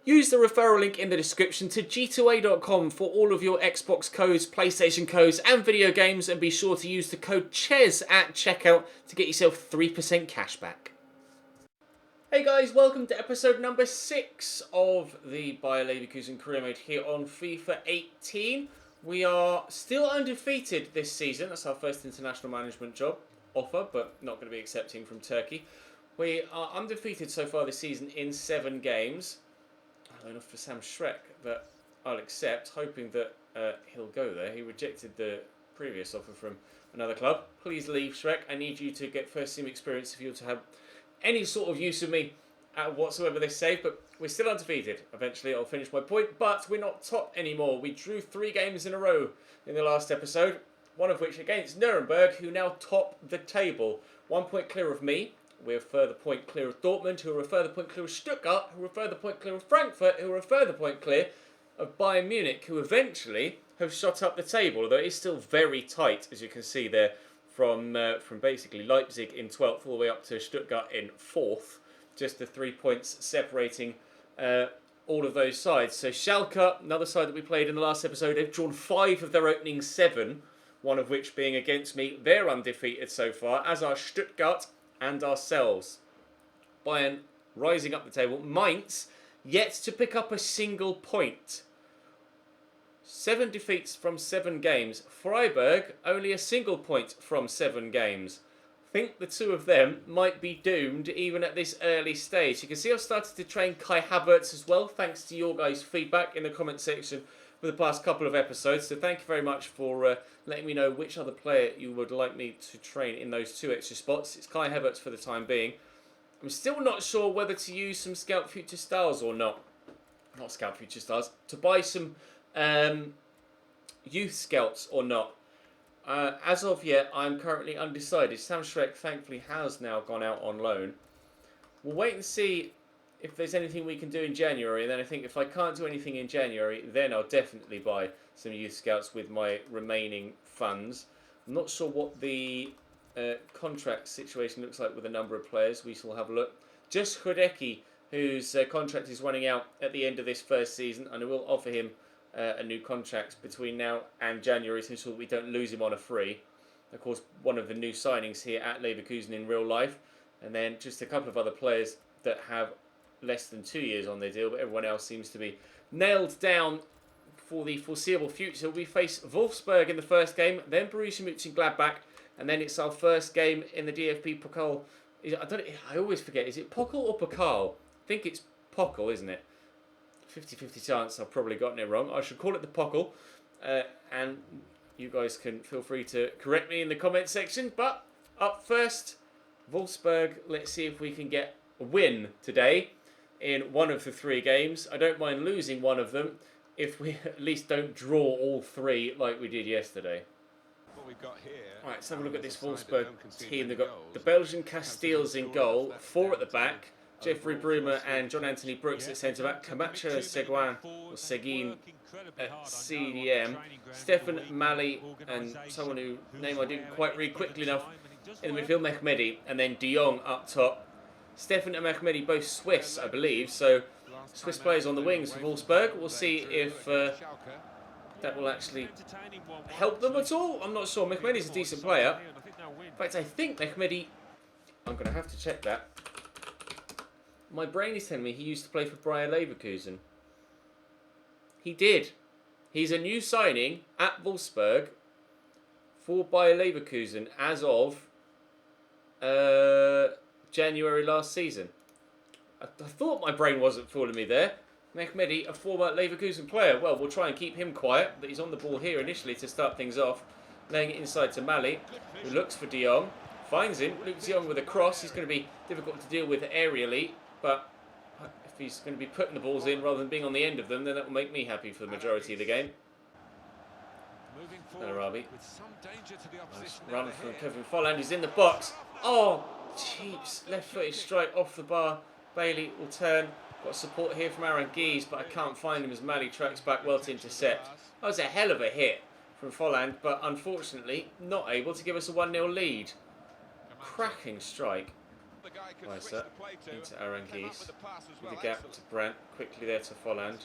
Use the referral link in the description to g2a.com for all of your Xbox codes, PlayStation codes and video games, and be sure to use the code CHES at checkout to get yourself 3% cash back. Hey guys, welcome to episode number 6 of the Bayer Leverkusen career mode here on FIFA 18. We are still undefeated this season. That's our first international management job offer, but not going to be accepting from Turkey. We are undefeated so far this season in 7 games. Enough for Sam Schreck that I'll accept, hoping that he'll go there. He rejected the previous offer from another club. Please leave, Schreck. I need you to get first team experience if you're to have any sort of use of me whatsoever this save, but we're still undefeated. Eventually I'll finish my point, but we're not top anymore. We drew 3 games in a row in the last episode, one of which against Nuremberg, who now top the table. 1 point clear of me. We're a further point clear of Dortmund, who are a further point clear of Stuttgart, who are a further point clear of Frankfurt, who are a further point clear of Bayern Munich, who eventually have shot up the table, although it's still very tight, as you can see there, from basically Leipzig in 12th all the way up to Stuttgart in 4th. Just the 3 points separating all of those sides. So Schalke, another side that we played in the last episode, have drawn 5 of their opening 7, one of which being against me. They're undefeated so far, as are Stuttgart and ourselves. Bayern rising up the table. Mainz yet to pick up a single point. 7 defeats from 7 games. Freiburg only a single point from 7 games. I think the 2 of them might be doomed even at this early stage. You can see I've started to train Kai Havertz as well, thanks to your guys' feedback in the comment section for the past couple of episodes. So thank you very much for letting me know which other player you would like me to train in those 2 extra spots. It's Kai Havertz for the time being. I'm still not sure whether to use some Scout Future Stars or not. Not Scout Future Stars. To buy some youth scouts or not. As of yet, I'm currently undecided. Sam Schreck thankfully has now gone out on loan. We'll wait and see if there's anything we can do in January, and then I think if I can't do anything in January, then I'll definitely buy some youth scouts with my remaining funds. I'm not sure what the contract situation looks like with a number of players. We shall have a look. Just Hudeki, whose contract is running out at the end of this first season, and I will offer him a new contract between now and January to ensure that we don't lose him on a free. Of course, one of the new signings here at Leverkusen in real life, and then just a couple of other players that have less than 2 years on their deal, but everyone else seems to be nailed down for the foreseeable future. We face Wolfsburg in the first game, then Borussia Mönchengladbach, and then it's our first game in the DFB Pokal. I always forget, is it Pokal or Pokal? I think it's Pokal, isn't it? 50-50 chance I've probably gotten it wrong. I should call it the Pokal, and you guys can feel free to correct me in the comment section. But up first, Wolfsburg. Let's see if we can get a win today in one of the 3 games. I don't mind losing one of them if we at least don't draw all 3 like we did yesterday. Right, let's have a look at this Wolfsburg team. They've got the Belgian Casteels in goal, 4 at the back, Jeffrey Brumer and John Anthony Brooks at centre-back, Camacho Seguin at CDM, Stefan Mali and someone whose name I didn't quite read quickly enough in the midfield, Mehmedi, and then De Jong up top. Stefan and Mehmedi both Swiss, I believe, so Swiss players on the wings for Wolfsburg. We'll see if that will actually help them at all. I'm not sure. Mehmedi's a decent player. In fact, I think Mehmedi... I'm going to have to check that. My brain is telling me he used to play for Bayer Leverkusen. He did. He's a new signing at Wolfsburg for Bayer Leverkusen as of January last season. I thought my brain wasn't fooling me there. Mehmedi, a former Leverkusen player. Well, we'll try and keep him quiet, but he's on the ball here initially to start things off. Laying it inside to Mali, who looks for De Jong. Finds him. Luke De Jong with a cross. He's going to be difficult to deal with aerially, but if he's going to be putting the balls in rather than being on the end of them, then that will make me happy for the majority of the game. Arabi. Nice run from Kevin Folland. He's in the box. Oh, cheeps. Left-footed strike off the bar. Bailey will turn. Got support here from Aaron Gies, but I can't find him as Mali tracks back well to intercept. That was a hell of a hit from Folland, but unfortunately not able to give us a 1-0 lead. Cracking strike. Weiser into Aranguiz. With the gap to Brandt. Quickly there to Folland.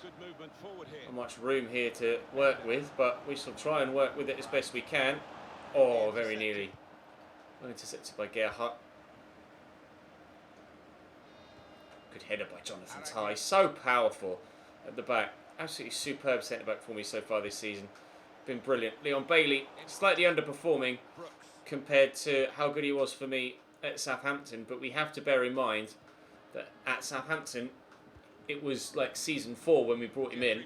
Not much room here to work with, but we shall try and work with it as best we can. Oh, very nearly. Well intercepted by Gerhardt. Good header by Jonathan Tye. So powerful at the back. Absolutely superb centre-back for me so far this season. Been brilliant. Leon Bailey, slightly underperforming compared to how good he was for me at Southampton. But we have to bear in mind that at Southampton, it was like season 4 when we brought him in.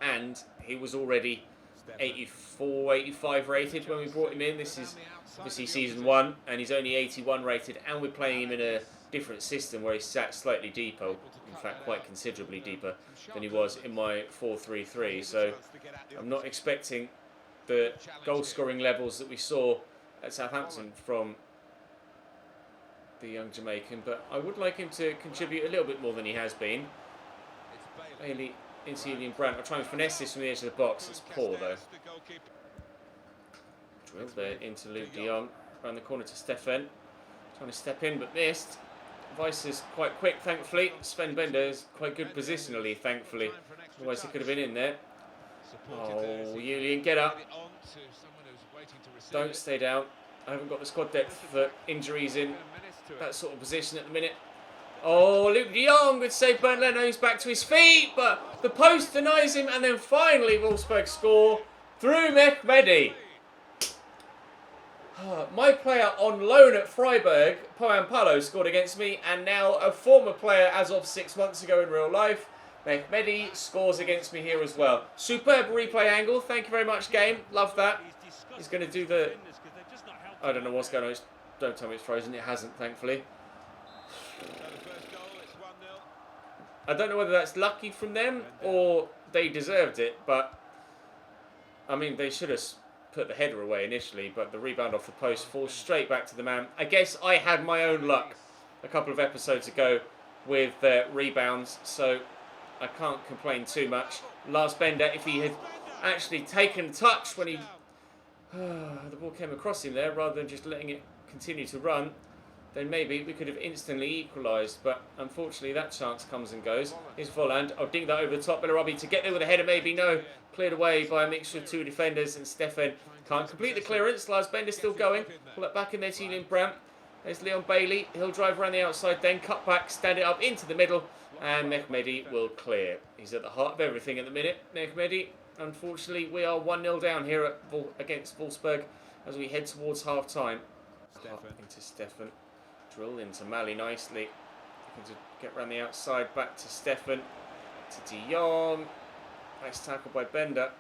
And he was already 84, 85 rated when we brought him in. This is obviously season 1 and he's only 81 rated. And we're playing him in a different system where he sat slightly deeper, in fact quite considerably deeper than he was in my 4-3-3. So I'm not expecting the goal scoring levels that we saw at Southampton from the young Jamaican, but I would like him to contribute a little bit more than he has been. Bailey into Julian Brandt. I'll try and finesse this from the edge of the box. It's poor though. Drill there into Luke de Jong. Around the corner to Stefan. Trying to step in but missed. Weiss is quite quick, thankfully. Sven Bender is quite good positionally, thankfully. Otherwise he could have been in there. Oh, Julian, get up. Don't stay down. I haven't got the squad depth for injuries in that sort of position at the minute. Oh, Luke de Jong, good save. Bernd Leno's back to his feet, but the post denies him, and then finally Wolfsburg score through Mehmedi. My player on loan at Freiburg, Poan Palo, scored against me, and now a former player as of 6 months ago in real life, Mehmedi, scores against me here as well. Superb replay angle. Thank you very much, game. Love that. He's going to do the... I don't know what's going on. Don't tell me it's frozen. It hasn't, thankfully. I don't know whether that's lucky from them or they deserved it, but... I mean, they should have put the header away initially, but the rebound off the post falls straight back to the man. I guess I had my own luck a couple of episodes ago with rebounds, so I can't complain too much. Lars Bender, if he had actually taken touch when he... the ball came across him there, rather than just letting it continue to run, then maybe we could have instantly equalised, but unfortunately that chance comes and goes. Here's Volland. I'll ding that over the top. Bellarabi to get there with a header, maybe. No. Cleared away by a mixture of 2 defenders, and Stefan can't complete the clearance. Lars Bender still going. Pull it back in there to Julian Brandt. There's Leon Bailey. He'll drive around the outside, then cut back, stand it up into the middle, and Mehmedi will clear. He's at the heart of everything at the minute, Mehmedi. Unfortunately, we are 1-0 down here against Wolfsburg as we head towards half-time. Into Stefan. Drill into Mali nicely. Looking to get around the outside, back to Stefan. To de Jong. Nice tackle by Bender.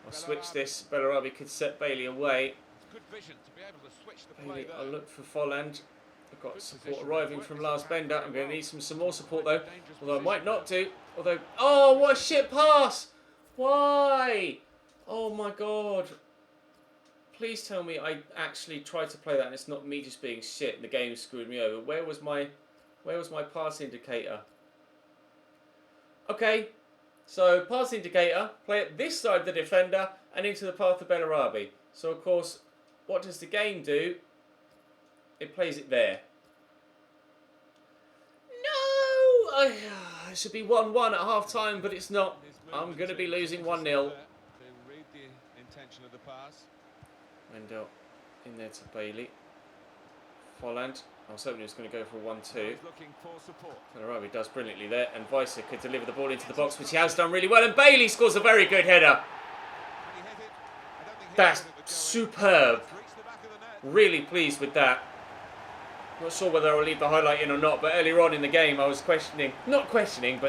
I'll switch this. Bellarabi could set Bailey away. Bailey, I'll look for Folland. I've got support arriving from Lars Bender. I'm going to need some more support though. Although I might not do. Although, oh, what a shit pass! Why? Oh my god. Please tell me I actually tried to play that and it's not me just being shit and the game screwed me over. Where was my pass indicator? Okay. So, pass indicator, play it this side of the defender and into the path of Bellarabi. So, of course, what does the game do? It plays it there. No! It should be 1-1 at half-time, but it's not. I'm going to be losing 1-0. Wendell in there to Bailey. Folland. I was hoping he was going to go for a 1-2. Bellarabi does brilliantly there, and Weiser could deliver the ball into the box, which he has done really well, and Bailey scores a very good header. That's superb. Really pleased with that. Not sure whether I'll leave the highlight in or not, but earlier on in the game I was but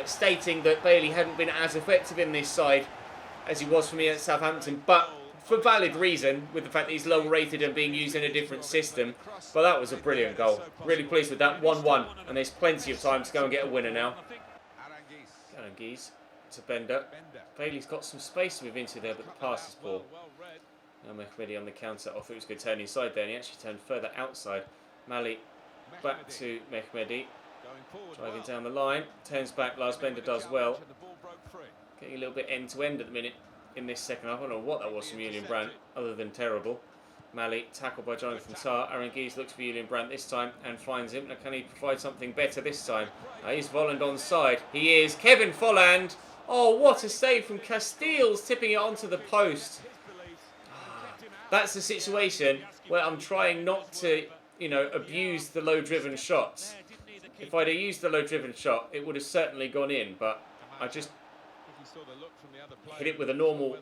stating that Bailey hadn't been as effective in this side as he was for me at Southampton, but for valid reason, with the fact that he's low rated and being used in a different system. But that was a brilliant goal. Really pleased with that. 1-1. And there's plenty of time to go and get a winner now. Aranguiz to Bender. Bailey's got some space to move into there, but the pass is poor. Now Mehmedi on the counter. I thought he was going to turn inside there, and he actually turned further outside. Mali back to Mehmedi. Driving down the line. Turns back. Lars Bender does well. Getting a little bit end-to-end at the minute. In this second half. I don't know what that was from Julian Brandt, other than terrible. Mali, tackled by Jonathan Tah. Aaron Gies looks for Julian Brandt this time and finds him. Now, can he provide something better this time? Is Volland onside? He is. Kevin Volland. Oh, what a save from Casteels, tipping it onto the post. That's the situation where I'm trying not to, abuse the low-driven shots. If I'd have used the low-driven shot, it would have certainly gone in, but I just hit it with a normal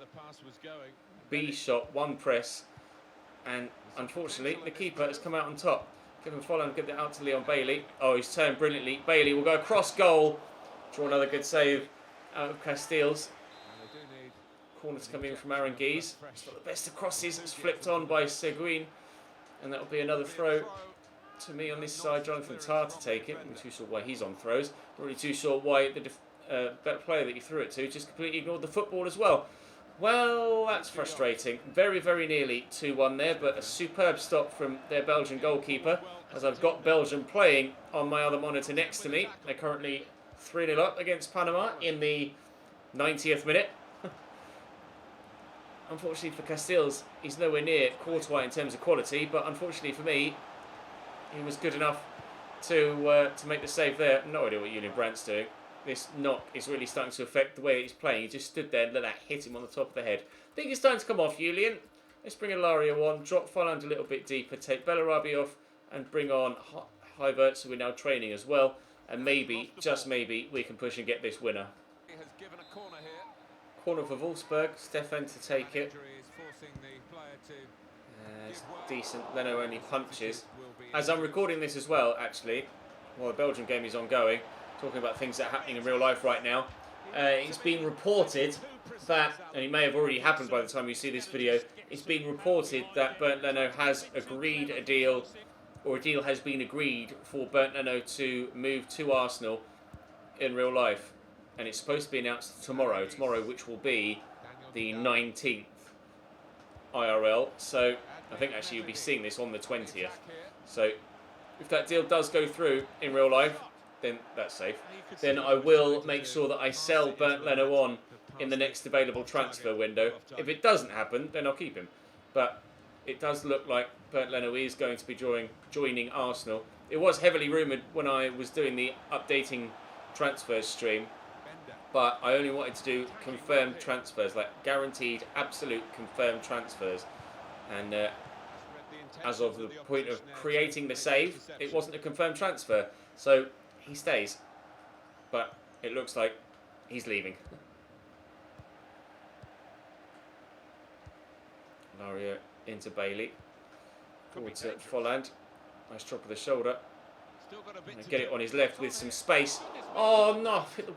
B shot, one press, and unfortunately the keeper has come out on top. Kevin Volland get it out to Leon Bailey. Oh, he's turned brilliantly. Bailey will go across goal. Draw another good save out of Casteels. Corners coming in from Aaron Gies. It's not the best of crosses. It's flipped on by Seguin, and that'll be another throw to me on this side. Jonathan Tah to take it. I'm not too sure why he's on throws. Not really too sure why the better player that he threw it to just completely ignored the football as well. Well, that's frustrating. Very, very nearly 2-1 there, but a superb stop from their Belgian goalkeeper, as I've got Belgium playing on my other monitor next to me. They're currently 3-0 up against Panama in the 90th minute. Unfortunately for Casteels, he's nowhere near Courtois in terms of quality, but unfortunately for me, he was good enough to make the save there. No idea what Julian Brandt's doing. This knock is really starting to affect the way he's playing. He just stood there and let that hit him on the top of the head. I think it's time to come off, Julian. Let's bring Ilario on, drop Volland a little bit deeper, take Bellarabi off, and bring on Hivert, so we're now training as well. And maybe, just maybe, we can push and get this winner. Corner for Wolfsburg, Stefan to take it. It's decent. Leno only punches. As I'm recording this as well, actually, while the Belgian game is ongoing, talking about things that are happening in real life right now, it's been reported that, and it may have already happened by the time you see this video, it's been reported that Bernd Leno has agreed a deal, or a deal has been agreed for Bernd Leno to move to Arsenal in real life. And it's supposed to be announced tomorrow, which will be the 19th IRL. So I think actually you'll be seeing this on the 20th. So if that deal does go through in real life, then that's safe. Then I will make sure that I sell Bernd Leno on in the next available transfer window. If it doesn't happen, then I'll keep him. But it does look like Bernd Leno is going to be joining Arsenal. It was heavily rumoured when I was doing the updating transfers stream, but I only wanted to do confirmed transfers, like guaranteed, absolute confirmed transfers. And as of the point of creating the save, it wasn't a confirmed transfer. So he stays, but it looks like he's leaving. Lario into Bailey. Forward to Volland. Nice drop of the shoulder. And get it on his left with some space. Oh no, I've hit the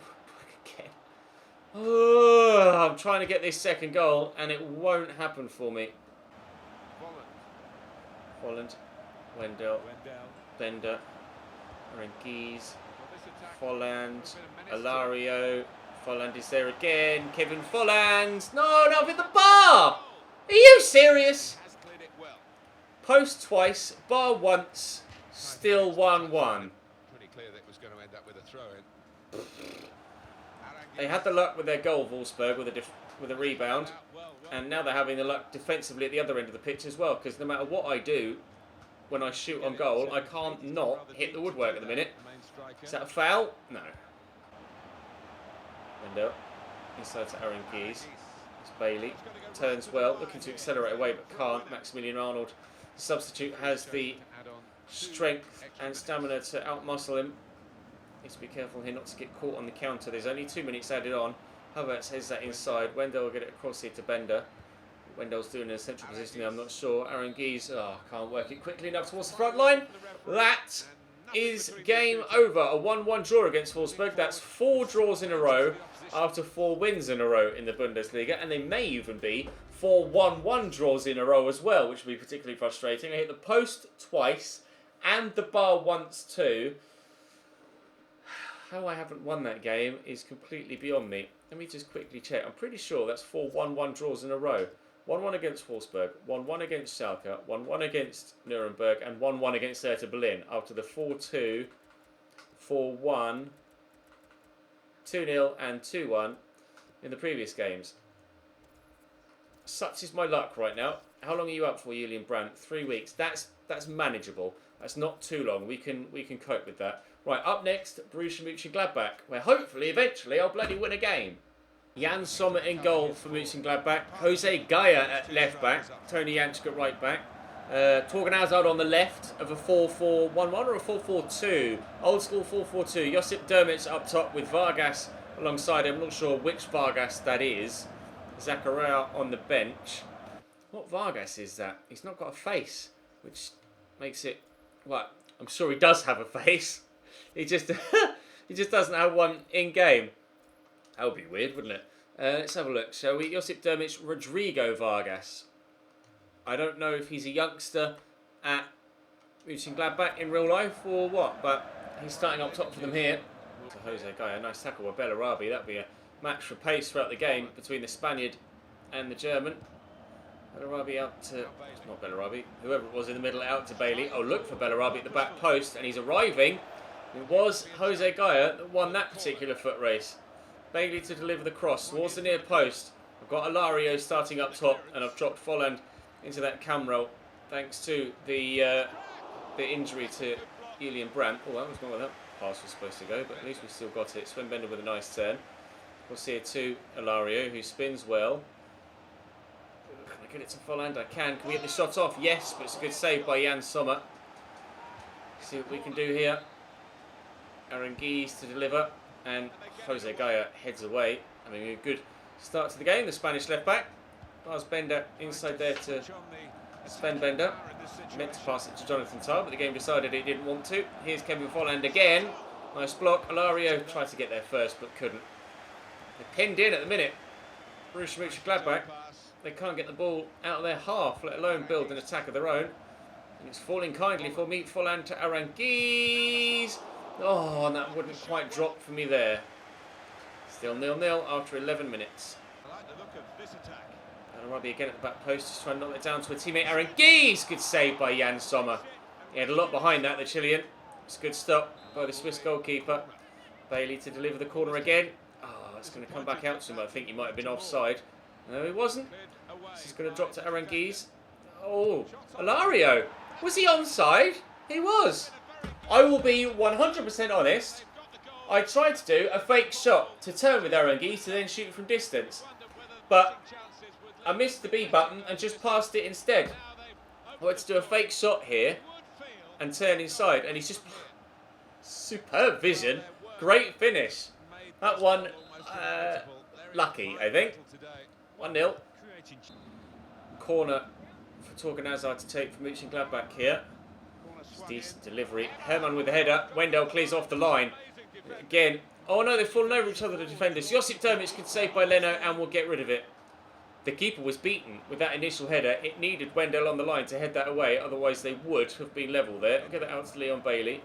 again. Oh, I'm trying to get this second goal and it won't happen for me. Volland, Wendell, Bender, Aaron Gies, Volland, Ilario. Volland is there again. Kevin Volland. No, I've hit the bar. Are you serious? Post twice, bar once, still 1-1. Pretty clear that it was going to end up with a throw-in. They had the luck with their goal, Wolfsburg, with a rebound, and now they're having the luck defensively at the other end of the pitch as well, because no matter what I do when I shoot on goal, I can't not hit the woodwork at the minute. Is that a foul? No. Window. Inside to Aaron Gies. It's Bailey. Turns well, looking to accelerate away, but can't. Maximilian Arnold, the substitute, has the strength and stamina to outmuscle him. Needs to be careful here not to get caught on the counter. There's only 2 minutes added on. Havertz heads that inside. Wendell will get it across here to Bender. Wendell's doing a central position there, I'm not sure. Aaron Gies, can't work it quickly enough towards the front line. That is game over. A 1-1 draw against Wolfsburg. That's 4 draws in a row after 4 wins in a row in the Bundesliga. And they may even be 4 1-1 draws in a row as well, which will be particularly frustrating. I hit the post twice and the bar once too. How I haven't won that game is completely beyond me. Let me just quickly check. I'm pretty sure that's 4 1-1 draws in a row. 1-1 against Wolfsburg, 1-1 against Schalke, 1-1 against Nuremberg, and 1-1 against Hertha Berlin after the 4-2, 4-1, 2-0 and 2-1 in the previous games. Such is my luck right now. How long are you up for, Julian Brandt? 3 weeks. That's manageable. That's not too long. We can cope with that. Right, up next, Borussia Mönchengladbach, where hopefully, eventually, I'll bloody win a game. Jan Sommer in goal for Mönchengladbach. Jose Gaya at left back. Tony Janschke at right back. Torgan Hazard on the left of a 4-4-1-1 or a 4-4-2. Old school 4-4-2. Josip Dermich up top with Vargas alongside him. I'm not sure which Vargas that is. Zakaria on the bench. What Vargas is that? He's not got a face, which makes it... Well, I'm sure he does have a face. He just he just doesn't have one in-game. That would be weird, wouldn't it? Let's have a look. Shall we? Josip Dermich, Rodrigo Vargas. I don't know if he's a youngster at Mönchengladbach in real life or what, but he's starting up top for them here. So Jose Gaya, nice tackle by Bellarabi. That'd be a match for pace throughout the game between the Spaniard and the German. Bellarabi out to... Not Bellarabi. Whoever it was in the middle, out to Bailey. Oh, look for Bellarabi at the back post, and he's arriving. It was Jose Gaya that won that particular foot race. Bailey to deliver the cross towards the near post. I've got Alario starting up top, and I've dropped Folland into that cam roll thanks to the injury to Julian Brandt. Oh, that was not where that pass was supposed to go, but at least we still got it. Sven Bender with a nice turn. We'll see it to Alario, who spins well. Can I get it to Folland? I can. Can we get the shot off? Yes, but it's a good save by Jan Sommer. See what we can do here. Aranguiz to deliver, and Jose Gaya heads away. I mean, a good start to the game. The Spanish left back. Lars Bender inside there to Sven Bender. Meant to pass it to Jonathan Tah, but the game decided it didn't want to. Here's Kevin Folland again. Nice block. Alario tried to get there first, but couldn't. They're pinned in at the minute. Borussia Mönchengladbach. They can't get the ball out of their half, let alone build an attack of their own. And it's falling kindly for me. Folland to Aranguiz. Oh, and that wouldn't quite drop for me there. Still 0-0 after 11 minutes. I like the look of this attack. Bellarabi again at the back post, just trying to knock it down to a teammate. Aranguiz! Good save by Jan Sommer. He had a lot behind that, the Chilean. It's a good stop by the Swiss goalkeeper. Bailey to deliver the corner again. Oh, it's going to come back out to him. I think he might have been offside. No, he wasn't. This is going to drop to Aranguiz. Oh, Alario. Was he onside? He was. I will be 100% honest. I tried to do a fake shot to turn with Aranguiz to then shoot from distance. But I missed the B button and just passed it instead. I wanted to do a fake shot here and turn inside. And he's just... Superb vision. Great finish. That one, lucky, I think. 1-0. Corner for Torgan Hazard to take from Mönchengladbach here. Decent delivery. Hermann with the header. Wendell clears off the line. Again. Oh no, they've fallen over each other, the defenders. Josip Dermich good save by Leno and we'll get rid of it. The keeper was beaten with that initial header. It needed Wendell on the line to head that away. Otherwise they would have been level there. I'll get that out to Leon Bailey.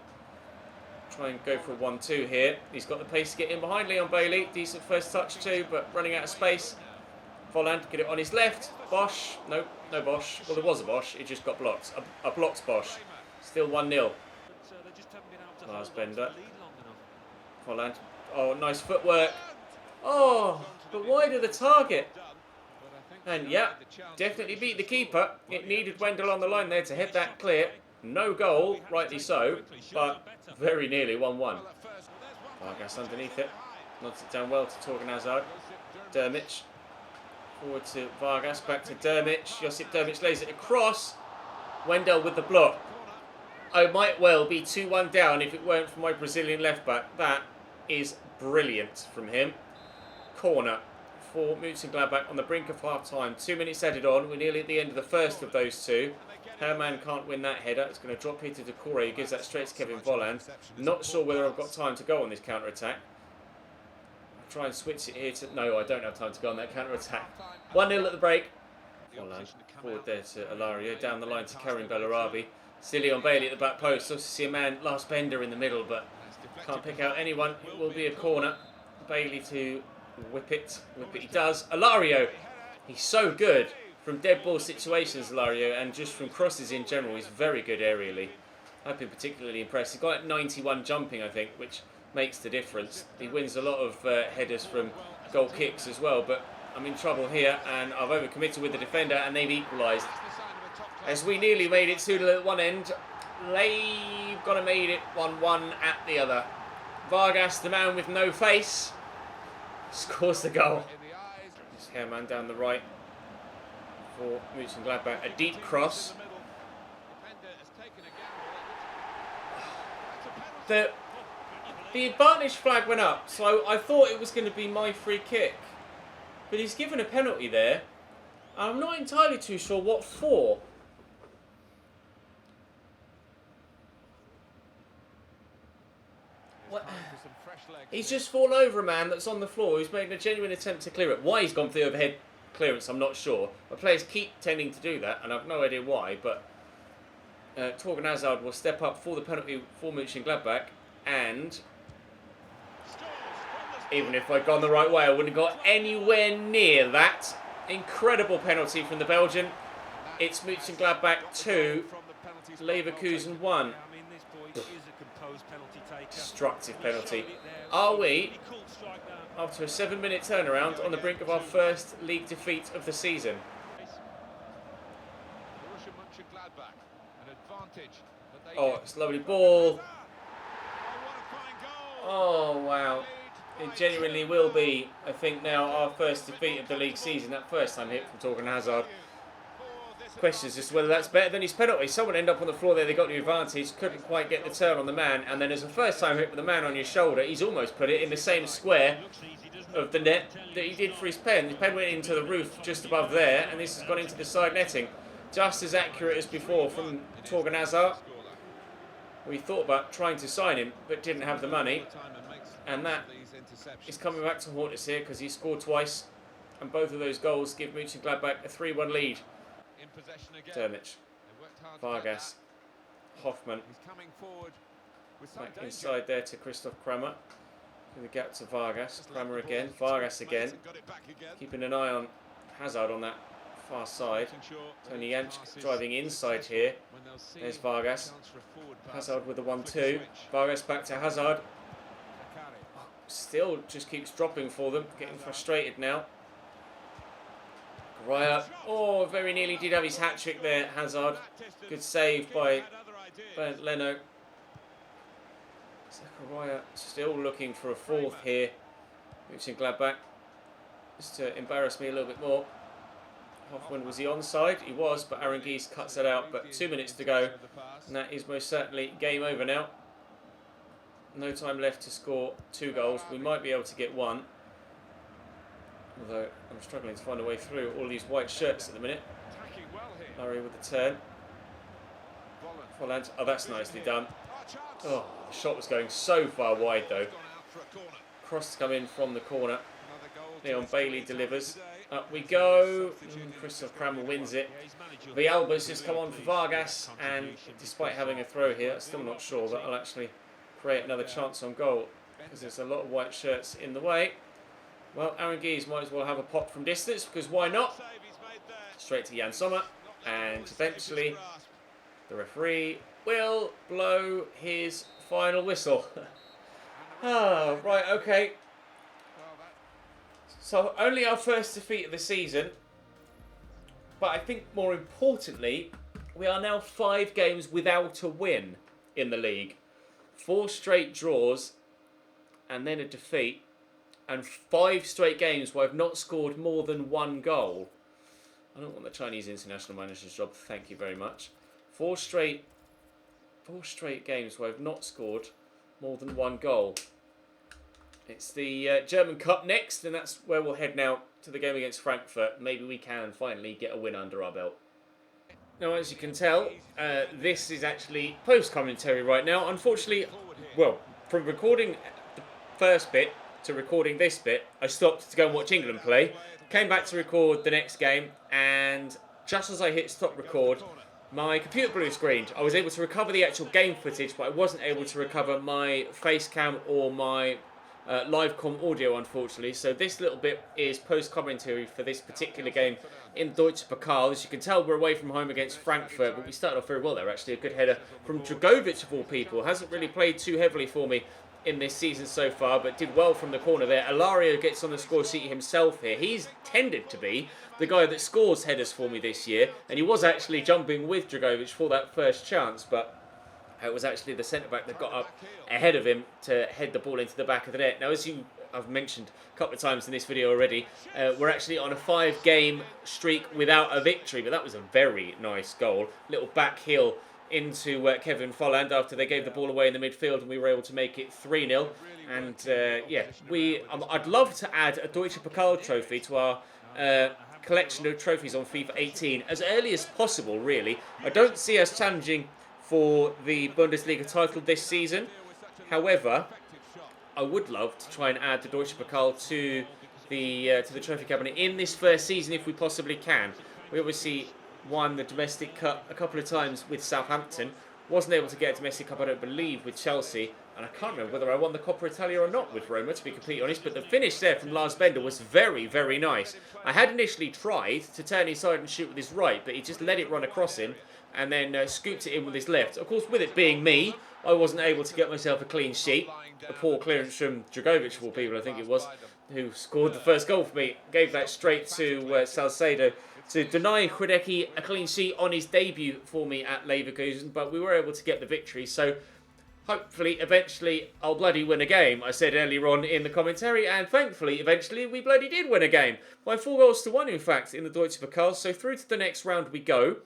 Try and go for a 1-2 here. He's got the pace to get in behind Leon Bailey. Decent first touch too, but running out of space. Folland, get it on his left. Bosch. Nope, no Bosch. Well, there was a Bosch. It just got blocked. A blocked Bosch. Still 1-0. Lars Bender. Folland. Oh, nice footwork. Oh, but wide of the target. And yeah, definitely beat the keeper. It needed Wendell on the line there to head that clear. No goal, rightly so, but very nearly 1-1. Vargas underneath it. Nods it down well to Torgan Hazard. Dermich. Forward to Vargas, back to Dermich. Josip Dermich lays it across. Wendell with the block. I might well be 2-1 down if it weren't for my Brazilian left back. That is brilliant from him. Corner for Mönchengladbach on the brink of half time. 2 minutes added on. We're nearly at the end of the first of those two. Hermann can't win that header. It's going to drop here to Decore, who gives that straight to Kevin Folland. Not sure whether I've got time to go on this counter attack. Try and switch it here to... No, I don't have time to go on that counter-attack. 1-0 at the break. Folland forward there to Alario. Down the line to Karim Bellarabi. Silly on Bailey at the back post. Also see a man, Lars Bender in the middle, but can't pick out anyone. It will be a corner. Bailey to whip it. Whip it he does. Alario. He's so good from dead ball situations, Alario, and just from crosses in general. He's very good aerially. I've been particularly impressed. He got at 91 jumping, I think, which... makes the difference. He wins a lot of headers from goal kicks as well, but I'm in trouble here and I've overcommitted with the defender and they've equalised. As we nearly made it 2-0 at one end, they've got to made it 1-1 at the other. Vargas, the man with no face, scores the goal. This hairman down the right for Gladbach. A deep cross. The advantage flag went up, so I thought it was going to be my free kick. But he's given a penalty there. I'm not entirely too sure what for. What? He's just fallen over a man that's on the floor who's made a genuine attempt to clear it. Why he's gone for the overhead clearance, I'm not sure. But players keep tending to do that, and I've no idea why. But Torgan Hazard will step up for the penalty for Gladbach, and even if I'd gone the right way, I wouldn't have got anywhere near that. Incredible penalty from the Belgian. It's Gladbach 2, Leverkusen 1. Destructive penalty. Are we, after a 7-minute turnaround, on the brink of our first league defeat of the season? Oh, it's a lovely ball. Oh, wow. It genuinely will be, I think, now our first defeat of the league season. That first time hit from Torgan Hazard. Questions as to whether that's better than his penalty. Someone ended up on the floor there, they got the advantage, couldn't quite get the turn on the man, and then as a first time hit with the man on your shoulder, he's almost put it in the same square of the net that he did for his pen. His pen went into the roof just above there, and this has gone into the side netting. Just as accurate as before from Torgan Hazard. We thought about trying to sign him, but didn't have the money, and that is coming back to haunt us here because he scored twice, and both of those goals give Gladbach a 3-1 lead. Dermich, Vargas, Hoffman, back inside there to Christoph Kramer. In the gap to Vargas, Kramer again, Vargas again. Keeping an eye on Hazard on that far side. Tony Jansch driving inside here. There's Vargas. Hazard with the 1-2. Vargas back to Hazard. Still just keeps dropping for them, getting frustrated now. Raya, oh, very nearly did have his hat-trick there, Hazard. Good save by Leno. Zachariah still looking for a fourth here. Gladbach, just to embarrass me a little bit more. Hoffman, was he onside? He was, but Aranguiz cuts it out. But 2 minutes to go, and that is most certainly game over now. No time left to score 2 goals. We might be able to get 1. Although I'm struggling to find a way through all these white shirts at the minute. Murray with the turn. Folland. Oh, that's nicely done. Oh, the shot was going so far wide though. Cross to come in from the corner. Leon Bailey delivers. Up we go. Christoph Kramer wins it. Villalba's just come on for Vargas, and despite having a throw here, I'm still not sure that I'll actually create another chance on goal because there's a lot of white shirts in the way. Well, Aranguiz might as well have a pop from distance, because why not? Straight to Jan Sommer, and eventually the referee will blow his final whistle. Ah, right, okay. So only our first defeat of the season, but I think more importantly, we are now 5 games without a win in the league. 4 straight draws, and then a defeat. And 5 straight games where I've not scored more than 1 goal. I don't want the Chinese international manager's job, thank you very much. 4 straight games where I've not scored more than 1 goal. It's the German Cup next, and that's where we'll head now to the game against Frankfurt. Maybe we can finally get a win under our belt. Now, as you can tell, this is actually post-commentary right now. Unfortunately, well, from recording the first bit to recording this bit, I stopped to go and watch England play, came back to record the next game, and just as I hit stop record, my computer blue screened. I was able to recover the actual game footage, but I wasn't able to recover my face cam or my live com audio, unfortunately. So this little bit is post-commentary for this particular game in Deutsche Pokal. As you can tell, we're away from home against Frankfurt, but we started off very well there, actually. A good header from Dragovic, of all people. Hasn't really played too heavily for me in this season so far, but did well from the corner there. Alario gets on the score sheet himself here. He's tended to be the guy that scores headers for me this year, and he was actually jumping with Dragovic for that first chance, but it was actually the centre-back that got up ahead of him to head the ball into the back of the net. Now, as I've mentioned a couple of times in this video already, we're actually on a 5-game streak without a victory, but that was a very nice goal. Little back heel into Kevin Folland after they gave the ball away in the midfield, and we were able to make it 3-0. And yeah, I'd love to add a Deutsche Pokal trophy to our collection of trophies on FIFA 18 as early as possible, really. I don't see us challenging for the Bundesliga title this season. However, I would love to try and add the Deutsche Pokal to the trophy cabinet in this first season if we possibly can. We obviously won the domestic cup a couple of times with Southampton. Wasn't able to get a domestic cup, I don't believe, with Chelsea. And I can't remember whether I won the Coppa Italia or not with Roma, to be completely honest. But the finish there from Lars Bender was very, very nice. I had initially tried to turn inside and shoot with his right, but he just let it run across him and then scooped it in with his left. Of course, with it being me, I wasn't able to get myself a clean sheet. A poor clearance from Dragovic, of all people, I think it was, who scored the first goal for me. Gave that straight to Salcedo to deny Hideki a clean sheet on his debut for me at Leverkusen, but we were able to get the victory. So hopefully, eventually, I'll bloody win a game, I said earlier on in the commentary, and thankfully, eventually, we bloody did win a game. By 4-1, in fact, in the Deutsche Pokal. So through to the next round we go.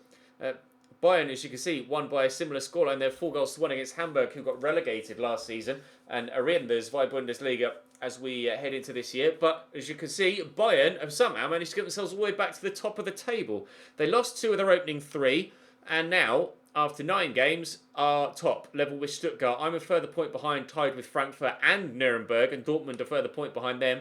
Bayern, as you can see, won by a similar scoreline. They're 4-1 against Hamburg, who got relegated last season, and are in the Zweite Bundesliga as we head into this year. But as you can see, Bayern have somehow managed to get themselves all the way back to the top of the table. They lost 2 of their opening 3, and now, after 9 games, are top, level with Stuttgart. I'm a further point behind, tied with Frankfurt and Nuremberg, and Dortmund a further point behind them.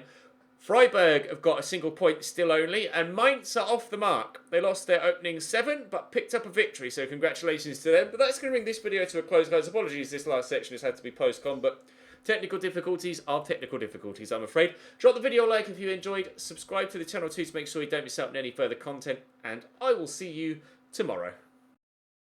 Freiburg have got a single point still only, and Mainz are off the mark. They lost their opening 7, but picked up a victory, so congratulations to them. But that's going to bring this video to a close, guys. Apologies, this last section has had to be post-con, but technical difficulties are technical difficulties, I'm afraid. Drop the video a like if you enjoyed, subscribe to the channel too to make sure you don't miss out on any further content, and I will see you tomorrow.